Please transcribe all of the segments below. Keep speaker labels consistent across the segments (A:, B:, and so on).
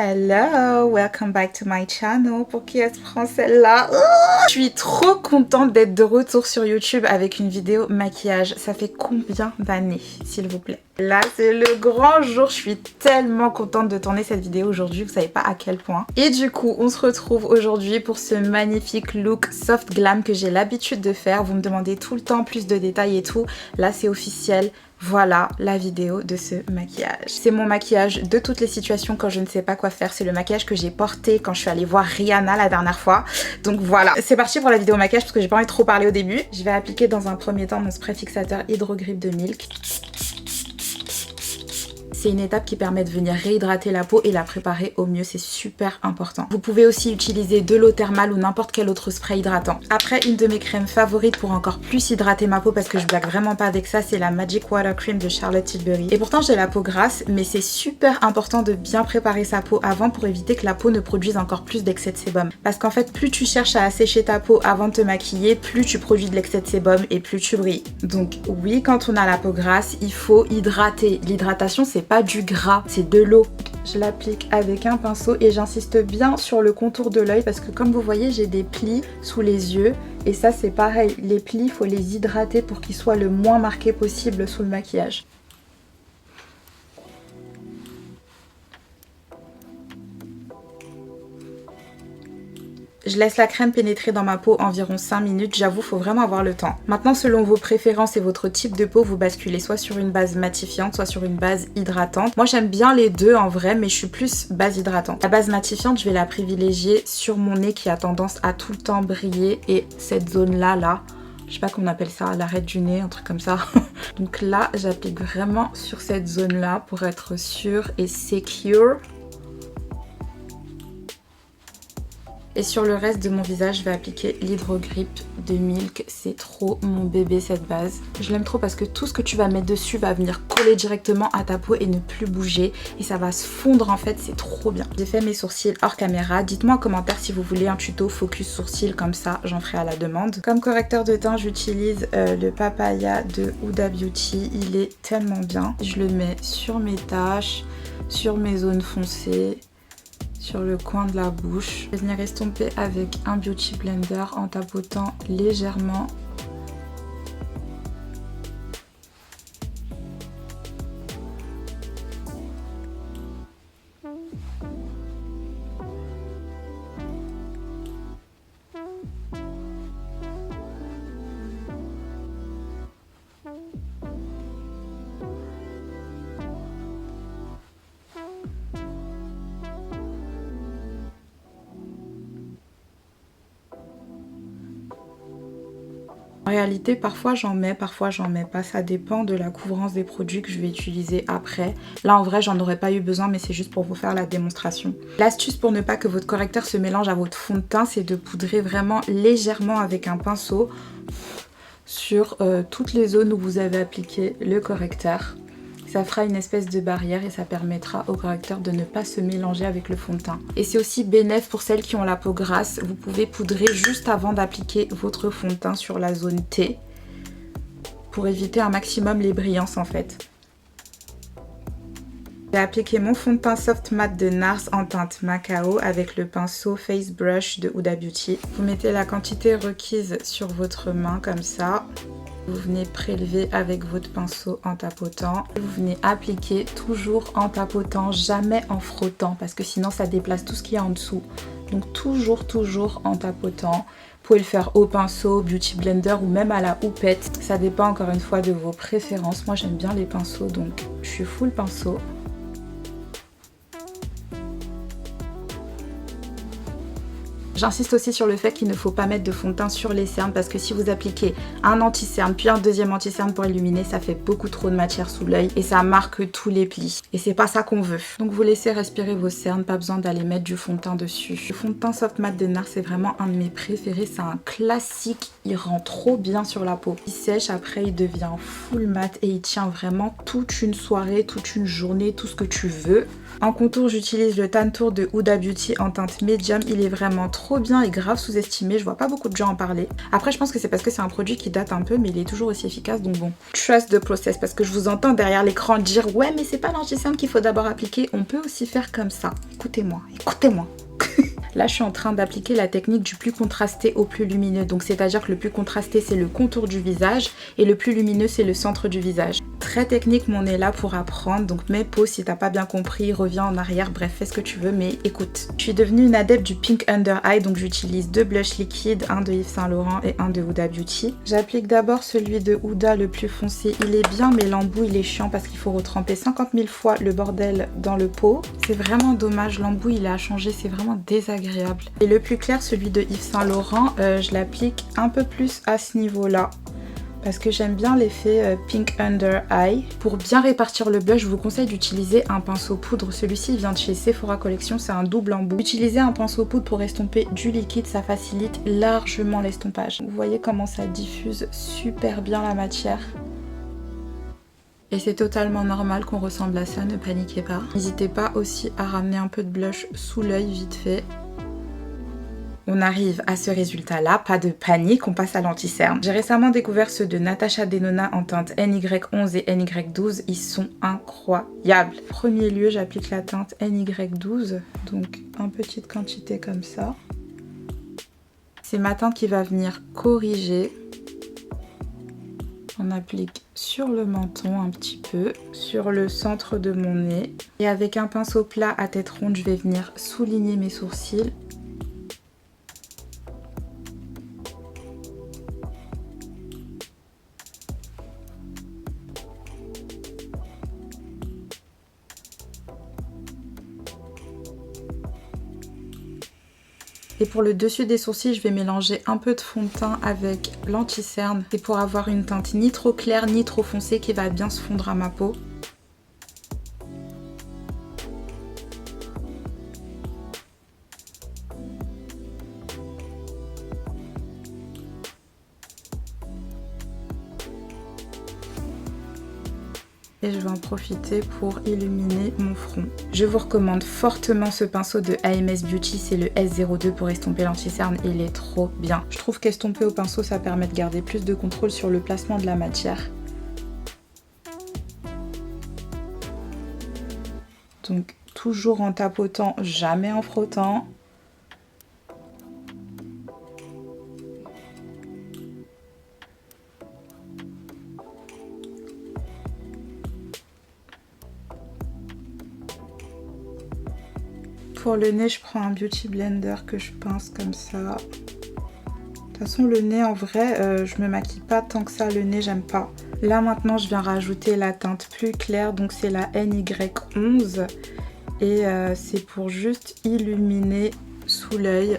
A: Hello, welcome back to my channel. Pour qui est-ce français là? Je suis trop contente d'être de retour sur YouTube avec une vidéo maquillage. Ça fait combien d'années, s'il vous plaît? Là, c'est le grand jour. Je suis tellement contente de tourner cette vidéo aujourd'hui. Vous savez pas à quel point. Et du coup, on se retrouve aujourd'hui pour ce magnifique look soft glam que j'ai l'habitude de faire. Vous me demandez tout le temps plus de détails et tout. Là, c'est officiel. Voilà la vidéo de ce maquillage. C'est mon maquillage de toutes les situations quand je ne sais pas quoi faire. C'est le maquillage que j'ai porté quand je suis allée voir Rihanna la dernière fois. Donc voilà, c'est parti pour la vidéo maquillage parce que j'ai pas envie de trop parler au début. Je vais appliquer dans un premier temps mon spray fixateur Hydro Grip de Milk. C'est une étape qui permet de venir réhydrater la peau et la préparer au mieux, c'est super important. Vous pouvez aussi utiliser de l'eau thermale ou n'importe quel autre spray hydratant. Après, une de mes crèmes favorites pour encore plus hydrater ma peau parce que je blague vraiment pas avec ça, c'est la Magic Water Cream de Charlotte Tilbury. Et pourtant j'ai la peau grasse, mais c'est super important de bien préparer sa peau avant pour éviter que la peau ne produise encore plus d'excès de sébum. Parce qu'en fait, plus tu cherches à assécher ta peau avant de te maquiller, plus tu produis de l'excès de sébum et plus tu brilles. Donc oui, quand on a la peau grasse, il faut hydrater. L'hydratation, c'est pas du gras, c'est de l'eau. Je l'applique avec un pinceau et j'insiste bien sur le contour de l'œil parce que comme vous voyez, j'ai des plis sous les yeux et ça c'est pareil. Les plis, il faut les hydrater pour qu'ils soient le moins marqués possible sous le maquillage. Je laisse la crème pénétrer dans ma peau environ 5 minutes, j'avoue, faut vraiment avoir le temps. Maintenant, selon vos préférences et votre type de peau, vous basculez soit sur une base matifiante, soit sur une base hydratante. Moi, j'aime bien les deux en vrai, mais je suis plus base hydratante. La base matifiante, je vais la privilégier sur mon nez qui a tendance à tout le temps briller et cette zone-là, je sais pas comment on appelle ça, l'arête du nez, un truc comme ça. Donc là, j'applique vraiment sur cette zone-là pour être sûre et secure. Et sur le reste de mon visage, je vais appliquer l'Hydro Grip de Milk. C'est trop mon bébé cette base. Je l'aime trop parce que tout ce que tu vas mettre dessus va venir coller directement à ta peau et ne plus bouger. Et ça va se fondre en fait, c'est trop bien. J'ai fait mes sourcils hors caméra. Dites-moi en commentaire si vous voulez un tuto focus sourcils comme ça, j'en ferai à la demande. Comme correcteur de teint, j'utilise le Papaya de Huda Beauty. Il est tellement bien. Je le mets sur mes taches, sur mes zones foncées, sur le coin de la bouche. Je vais venir estomper avec un Beauty Blender en tapotant légèrement. En réalité, parfois j'en mets pas. Ça dépend de la couvrance des produits que je vais utiliser après. Là, en vrai, j'en aurais pas eu besoin, mais c'est juste pour vous faire la démonstration. L'astuce pour ne pas que votre correcteur se mélange à votre fond de teint, c'est de poudrer vraiment légèrement avec un pinceau sur toutes les zones où vous avez appliqué le correcteur. Ça fera une espèce de barrière et ça permettra au correcteur de ne pas se mélanger avec le fond de teint. Et c'est aussi bénéf pour celles qui ont la peau grasse. Vous pouvez poudrer juste avant d'appliquer votre fond de teint sur la zone T pour éviter un maximum les brillances en fait. J'ai appliqué mon fond de teint Soft Matte de NARS en teinte Macao avec le pinceau Face Brush de Huda Beauty. Vous mettez la quantité requise sur votre main comme ça. Vous venez prélever avec votre pinceau en tapotant. Vous venez appliquer toujours en tapotant, jamais en frottant parce que sinon ça déplace tout ce qu'il y a en dessous. Donc toujours en tapotant. Vous pouvez le faire au pinceau, Beauty Blender ou même à la houppette. Ça dépend encore une fois de vos préférences. Moi j'aime bien les pinceaux donc je suis full pinceau. J'insiste aussi sur le fait qu'il ne faut pas mettre de fond de teint sur les cernes parce que si vous appliquez un anti-cerne puis un deuxième anti-cerne pour illuminer, ça fait beaucoup trop de matière sous l'œil et ça marque tous les plis. Et c'est pas ça qu'on veut. Donc vous laissez respirer vos cernes, pas besoin d'aller mettre du fond de teint dessus. Le fond de teint Soft Matte de NARS, c'est vraiment un de mes préférés. C'est un classique, il rend trop bien sur la peau. Il sèche, après il devient full mat et il tient vraiment toute une soirée, toute une journée, tout ce que tu veux. En contour, j'utilise le Tan Tour de Huda Beauty en teinte médium. Il est vraiment trop bien et grave sous-estimé. Je vois pas beaucoup de gens en parler. Après, je pense que c'est parce que c'est un produit qui date un peu, mais il est toujours aussi efficace. Donc bon, trust the process. Parce que je vous entends derrière l'écran dire ouais, mais c'est pas l'anti-cerne qu'il faut d'abord appliquer. On peut aussi faire comme ça. Écoutez-moi, écoutez-moi. Là, je suis en train d'appliquer la technique du plus contrasté au plus lumineux. Donc, c'est-à-dire que le plus contrasté, c'est le contour du visage et le plus lumineux, c'est le centre du visage. Très technique, mais on est là pour apprendre. Donc, mets pause si t'as pas bien compris, reviens en arrière, bref, fais ce que tu veux, mais écoute. Je suis devenue une adepte du Pink Under Eye, donc j'utilise 2 blushs liquides, un de Yves Saint Laurent et un de Huda Beauty. J'applique d'abord celui de Huda, le plus foncé. Il est bien, mais l'embout, il est chiant parce qu'il faut retremper 50 000 fois le bordel dans le pot. C'est vraiment dommage, l'embout, il a changé, c'est vraiment désagréable. Et le plus clair, celui de Yves Saint Laurent, je l'applique un peu plus à ce niveau-là. Parce que j'aime bien l'effet Pink Under Eye. Pour bien répartir le blush, je vous conseille d'utiliser un pinceau poudre. Celui-ci vient de chez Sephora Collection, c'est un double embout. Utilisez un pinceau poudre pour estomper du liquide, ça facilite largement l'estompage. Vous voyez comment ça diffuse super bien la matière. Et c'est totalement normal qu'on ressemble à ça, ne paniquez pas. N'hésitez pas aussi à ramener un peu de blush sous l'œil vite fait. On arrive à ce résultat-là, pas de panique, on passe à l'anti-cerne. J'ai récemment découvert ceux de Natasha Denona en teinte NY11 et NY12, ils sont incroyables. Premier lieu, j'applique la teinte NY12, donc en petite quantité comme ça. C'est ma teinte qui va venir corriger. On applique sur le menton un petit peu, sur le centre de mon nez. Et avec un pinceau plat à tête ronde, je vais venir souligner mes sourcils. Et pour le dessus des sourcils, je vais mélanger un peu de fond de teint avec l'anti-cerne. C'est pour avoir une teinte ni trop claire ni trop foncée qui va bien se fondre à ma peau. Et je vais en profiter pour illuminer mon front. Je vous recommande fortement ce pinceau de AMS Beauty, c'est le S02 pour estomper l'anti-cerne, il est trop bien. Je trouve qu'estomper au pinceau, ça permet de garder plus de contrôle sur le placement de la matière. Donc toujours en tapotant, jamais en frottant. Pour le nez, je prends un Beauty Blender que je pince comme ça. De toute façon, le nez, en vrai, je me maquille pas tant que ça. Le nez, j'aime pas. Là, maintenant, je viens rajouter la teinte plus claire. Donc, c'est la NY11. Et c'est pour juste illuminer sous l'œil.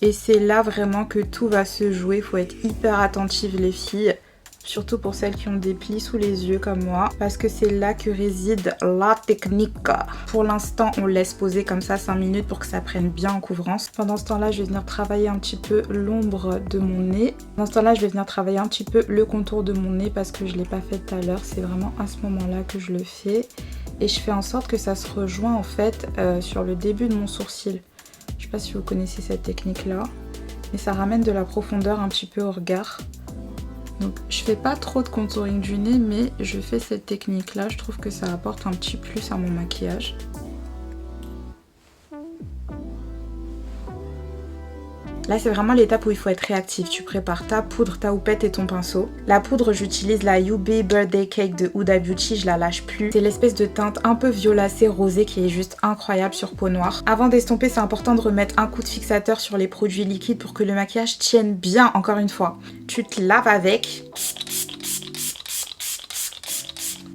A: Et c'est là vraiment que tout va se jouer. Il faut être hyper attentive, les filles. Surtout pour celles qui ont des plis sous les yeux comme moi, parce que c'est là que réside la technique. Pour l'instant, on laisse poser comme ça 5 minutes pour que ça prenne bien en couvrance. Pendant ce temps-là, je vais venir travailler un petit peu l'ombre de mon nez. Pendant ce temps-là, je vais venir travailler un petit peu le contour de mon nez parce que je ne l'ai pas fait tout à l'heure. C'est vraiment à ce moment-là que je le fais. Et je fais en sorte que ça se rejoint en fait sur le début de mon sourcil. Je ne sais pas si vous connaissez cette technique-là, mais ça ramène de la profondeur un petit peu au regard. Donc je fais pas trop de contouring du nez, mais je fais cette technique là, je trouve que ça apporte un petit plus à mon maquillage. Là c'est vraiment l'étape où il faut être réactif. Tu prépares ta poudre, ta houppette et ton pinceau. La poudre, j'utilise la UB Birthday Cake de Huda Beauty, je la lâche plus. C'est l'espèce de teinte un peu violacée rosée qui est juste incroyable sur peau noire. Avant d'estomper, c'est important de remettre un coup de fixateur sur les produits liquides pour que le maquillage tienne bien, encore une fois. Tu te laves avec.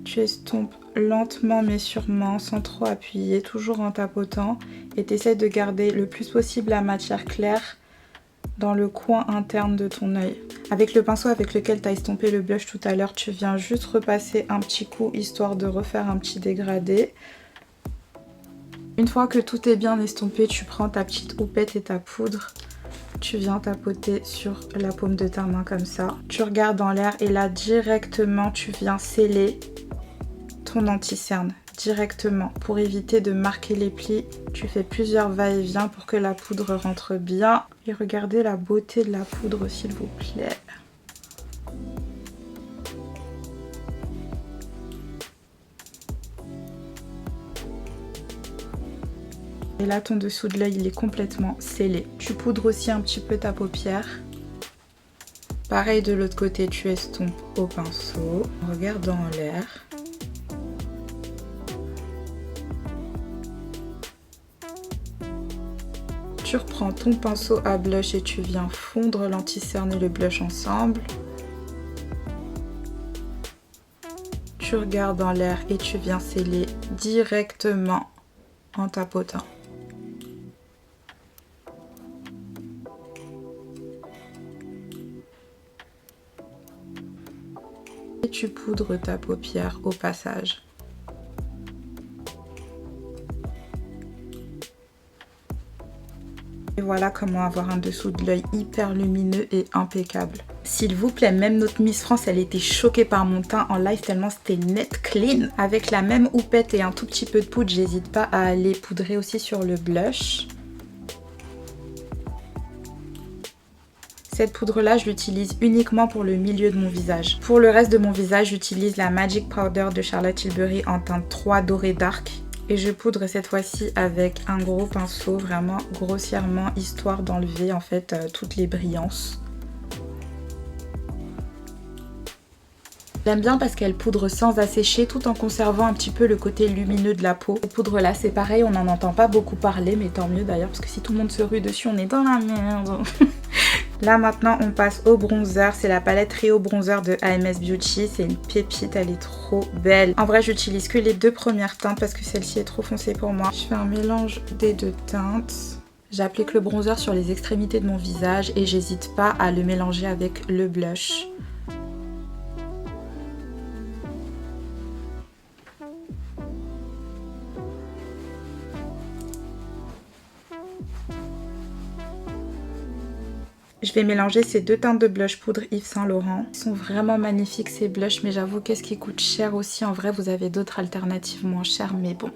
A: Tu estompes lentement mais sûrement, sans trop appuyer, toujours en tapotant. Et tu essaies de garder le plus possible la matière claire dans le coin interne de ton œil. Avec le pinceau avec lequel tu as estompé le blush tout à l'heure, tu viens juste repasser un petit coup histoire de refaire un petit dégradé. Une fois que tout est bien estompé, tu prends ta petite houppette et ta poudre. Tu viens tapoter sur la paume de ta main comme ça. Tu regardes dans l'air et là directement tu viens sceller ton anti-cerne directement. Pour éviter de marquer les plis, tu fais plusieurs va-et-vient pour que la poudre rentre bien. Et regardez la beauté de la poudre, s'il vous plaît. Et là, ton dessous de l'œil, il est complètement scellé. Tu poudres aussi un petit peu ta paupière. Pareil de l'autre côté, tu estompes au pinceau. Regarde en l'air. Tu reprends ton pinceau à blush et tu viens fondre l'anti-cerne et le blush ensemble. Tu regardes en l'air et tu viens sceller directement en tapotant. Et tu poudres ta paupière au passage. Et voilà comment avoir un dessous de l'œil hyper lumineux et impeccable. S'il vous plaît, même notre Miss France, elle était choquée par mon teint en live tellement c'était net clean. Avec la même houppette et un tout petit peu de poudre, j'hésite pas à aller poudrer aussi sur le blush. Cette poudre-là, je l'utilise uniquement pour le milieu de mon visage. Pour le reste de mon visage, j'utilise la Magic Powder de Charlotte Tilbury en teinte 3 doré dark. Et je poudre cette fois-ci avec un gros pinceau, vraiment grossièrement, histoire d'enlever en fait toutes les brillances. J'aime bien parce qu'elle poudre sans assécher tout en conservant un petit peu le côté lumineux de la peau. Cette poudre là c'est pareil, on n'en entend pas beaucoup parler, mais tant mieux d'ailleurs parce que si tout le monde se rue dessus, on est dans la merde. Là maintenant on passe au bronzer, c'est la palette Rio Bronzer de AMS Beauty, c'est une pépite, elle est trop belle. En vrai j'utilise que les deux premières teintes parce que celle-ci est trop foncée pour moi. Je fais un mélange des deux teintes. J'applique le bronzer sur les extrémités de mon visage et j'hésite pas à le mélanger avec le blush. Je vais mélanger ces deux teintes de blush poudre Yves Saint Laurent. Ils sont vraiment magnifiques ces blushs, mais j'avoue qu'est-ce qui coûte cher aussi. En vrai, vous avez d'autres alternatives moins chères, mais bon,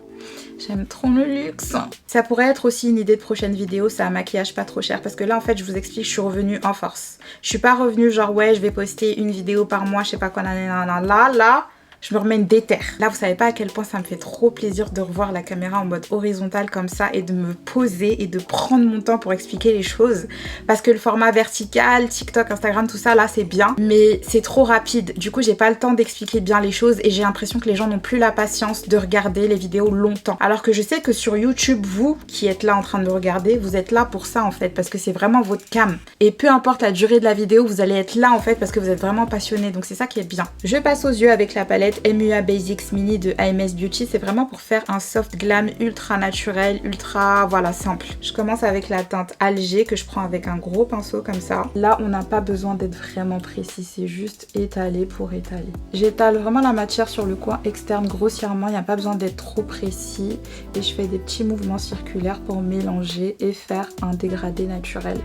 A: j'aime trop le luxe. Ça pourrait être aussi une idée de prochaine vidéo, c'est un maquillage pas trop cher. Parce que là, en fait, je vous explique, je suis revenue en force. Je suis pas revenue genre, ouais, je vais poster une vidéo par mois, je sais pas quoi, nanana. Là, je me remets une déterre. Là, vous savez pas à quel point ça me fait trop plaisir de revoir la caméra en mode horizontal comme ça et de me poser et de prendre mon temps pour expliquer les choses. Parce que le format vertical, TikTok, Instagram, tout ça, là, c'est bien. Mais c'est trop rapide. Du coup, j'ai pas le temps d'expliquer bien les choses et j'ai l'impression que les gens n'ont plus la patience de regarder les vidéos longtemps. Alors que je sais que sur YouTube, vous qui êtes là en train de me regarder, vous êtes là pour ça en fait. Parce que c'est vraiment votre cam. Et peu importe la durée de la vidéo, vous allez être là en fait parce que vous êtes vraiment passionné. Donc c'est ça qui est bien. Je passe aux yeux avec la palette MUA Basics Mini de AMS Beauty. C'est vraiment pour faire un soft glam ultra naturel, ultra voilà simple. Je commence avec la teinte Alger que je prends avec un gros pinceau comme ça. Là on n'a pas besoin d'être vraiment précis, c'est juste étaler pour étaler. J'étale vraiment la matière sur le coin externe grossièrement, il n'y a pas besoin d'être trop précis et je fais des petits mouvements circulaires pour mélanger et faire un dégradé naturel.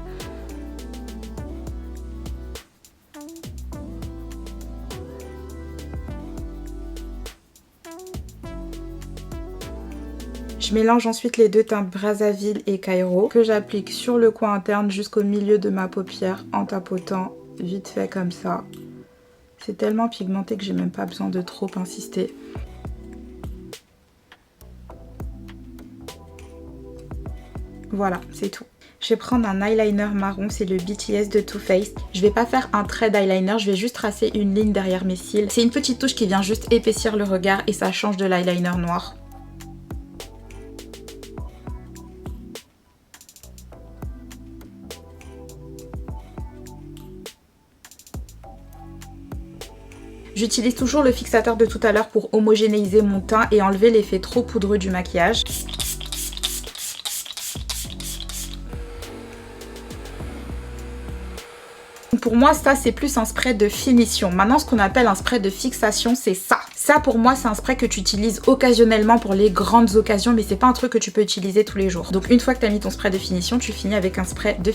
A: Je mélange ensuite les deux teintes Brazzaville et Cairo que j'applique sur le coin interne jusqu'au milieu de ma paupière en tapotant vite fait comme ça. C'est tellement pigmenté que j'ai même pas besoin de trop insister. Voilà, c'est tout. Je vais prendre un eyeliner marron, c'est le BTS de Too Faced. Je vais pas faire un trait d'eyeliner, je vais juste tracer une ligne derrière mes cils. C'est une petite touche qui vient juste épaissir le regard et ça change de l'eyeliner noir. J'utilise toujours le fixateur de tout à l'heure pour homogénéiser mon teint et enlever l'effet trop poudreux du maquillage. Pour moi, ça, c'est plus un spray de finition. Maintenant, ce qu'on appelle un spray de fixation, c'est ça. Ça, pour moi, c'est un spray que tu utilises occasionnellement pour les grandes occasions, mais c'est pas un truc que tu peux utiliser tous les jours. Donc, une fois que tu as mis ton spray de finition, tu finis avec un spray de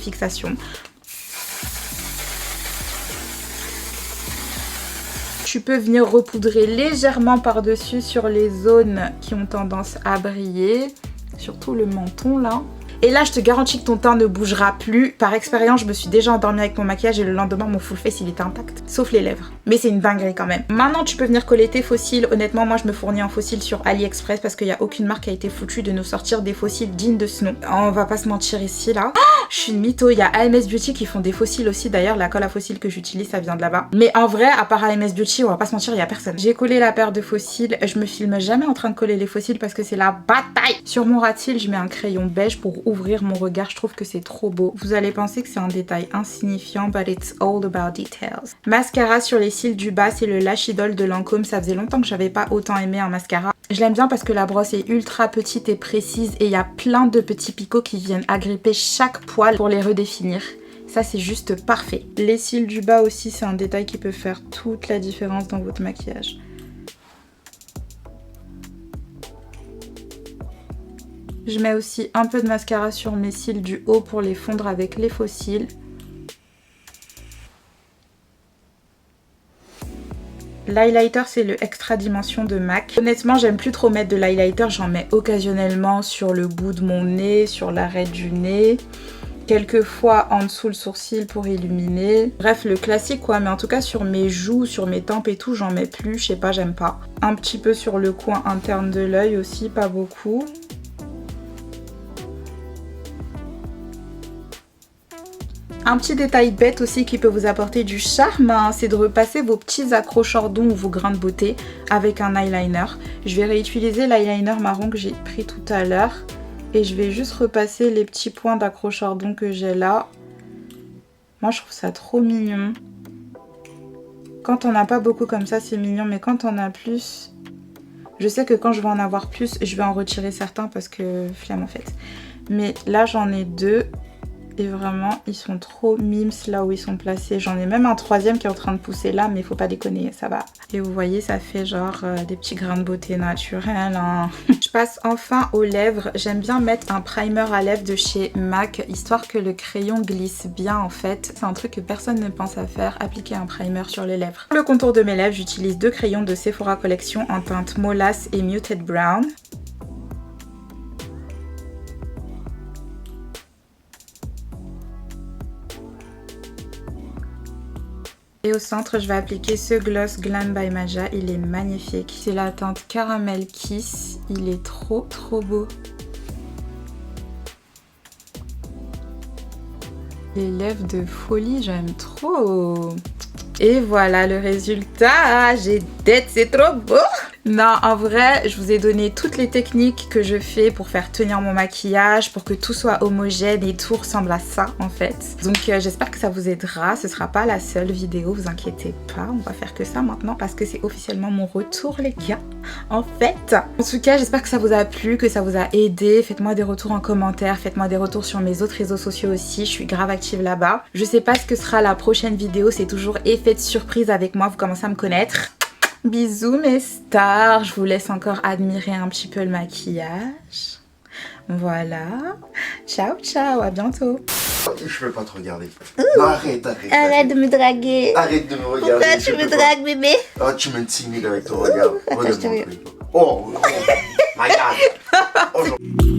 A: tu peux venir repoudrer légèrement par-dessus sur les zones qui ont tendance à briller. Surtout le menton là. Et là, je te garantis que ton teint ne bougera plus. Par expérience, je me suis déjà endormie avec mon maquillage et le lendemain, mon full face, il était intact. Sauf les lèvres. Mais c'est une dinguerie quand même. Maintenant, tu peux venir coller tes faux cils. Honnêtement, moi, je me fournis en faux cils sur AliExpress parce qu'il n'y a aucune marque qui a été foutue de nous sortir des faux cils dignes de ce nom. On va pas se mentir ici, là. Oh, je suis une mytho. Il y a AMS Beauty qui font des faux cils aussi. D'ailleurs, la colle à faux cils que j'utilise, ça vient de là-bas. Mais en vrai, à part AMS Beauty, on va pas se mentir, il y a personne. J'ai collé la paire de faux cils. Je me filme jamais en train de coller les faux cils parce que c'est la bataille. Sur mon ras de cils, je mets un crayon beige pour ouvrir mon regard. Je trouve que c'est trop beau. Vous allez penser que c'est un détail insignifiant, but it's all about details. Mascara sur les cils du bas, c'est le Lash Idol de Lancôme. Ça faisait longtemps que j'avais pas autant aimé un mascara. Je l'aime bien parce que la brosse est ultra petite et précise et il y a plein de petits picots qui viennent agripper chaque poil pour les redéfinir. Ça, c'est juste parfait. Les cils du bas aussi, c'est un détail qui peut faire toute la différence dans votre maquillage. Je mets aussi un peu de mascara sur mes cils du haut pour les fondre avec les faux cils. L'highlighter, c'est le Extra Dimension de MAC. Honnêtement, j'aime plus trop mettre de l'highlighter. J'en mets occasionnellement sur le bout de mon nez, sur l'arête du nez. Quelquefois en dessous le sourcil pour illuminer. Bref, le classique quoi. Mais en tout cas, sur mes joues, sur mes tempes et tout, j'en mets plus. Je sais pas, j'aime pas. Un petit peu sur le coin interne de l'œil aussi, pas beaucoup. Un petit détail bête aussi qui peut vous apporter du charme, hein, c'est de repasser vos petits accrocheurs-dons ou vos grains de beauté avec un eyeliner. Je vais réutiliser l'eyeliner marron que j'ai pris tout à l'heure et je vais juste repasser les petits points d'accrocheurs-dons que j'ai là. Moi je trouve ça trop mignon. Quand on n'a pas beaucoup comme ça c'est mignon, mais quand on a plus... Je sais que quand je vais en avoir plus, je vais en retirer certains parce que flemme en fait. Mais là j'en ai deux. Et vraiment, ils sont trop mimes là où ils sont placés. J'en ai même un troisième qui est en train de pousser là, mais faut pas déconner, ça va. Et vous voyez, ça fait genre des petits grains de beauté naturels. Hein. Je passe enfin aux lèvres. J'aime bien mettre un primer à lèvres de chez MAC, histoire que le crayon glisse bien en fait. C'est un truc que personne ne pense à faire, appliquer un primer sur les lèvres. Pour le contour de mes lèvres, j'utilise deux crayons de Sephora Collection en teinte Mollasse et Muted Brown. Et au centre, je vais appliquer ce gloss Glam by Maja. Il est magnifique. C'est la teinte Caramel Kiss. Il est trop beau. Les lèvres de folie, j'aime trop. Et voilà le résultat. J'ai tête, c'est trop beau. Non, en vrai, je vous ai donné toutes les techniques que je fais pour faire tenir mon maquillage, pour que tout soit homogène et tout ressemble à ça en fait. Donc j'espère que ça vous aidera. Ce sera pas la seule vidéo, vous inquiétez pas. On va faire que ça maintenant parce que c'est officiellement mon retour les gars. En fait, en tout cas, j'espère que ça vous a plu, que ça vous a aidé. Faites-moi des retours en commentaire, faites-moi des retours sur mes autres réseaux sociaux aussi. Je suis grave active là-bas. Je sais pas ce que sera la prochaine vidéo, c'est toujours effet de surprise avec moi, vous commencez à me connaître. Bisous mes stars, je vous laisse encore admirer un petit peu le maquillage. Voilà. Ciao, ciao, à bientôt.
B: Je peux pas te regarder. Non, arrête.
C: Arrête de me draguer.
B: Arrête de me regarder.
C: Pourquoi tu me dragues, bébé?
B: Oh, tu m'intimides avec ton regard.
C: Attends, je te
B: Oh, my God.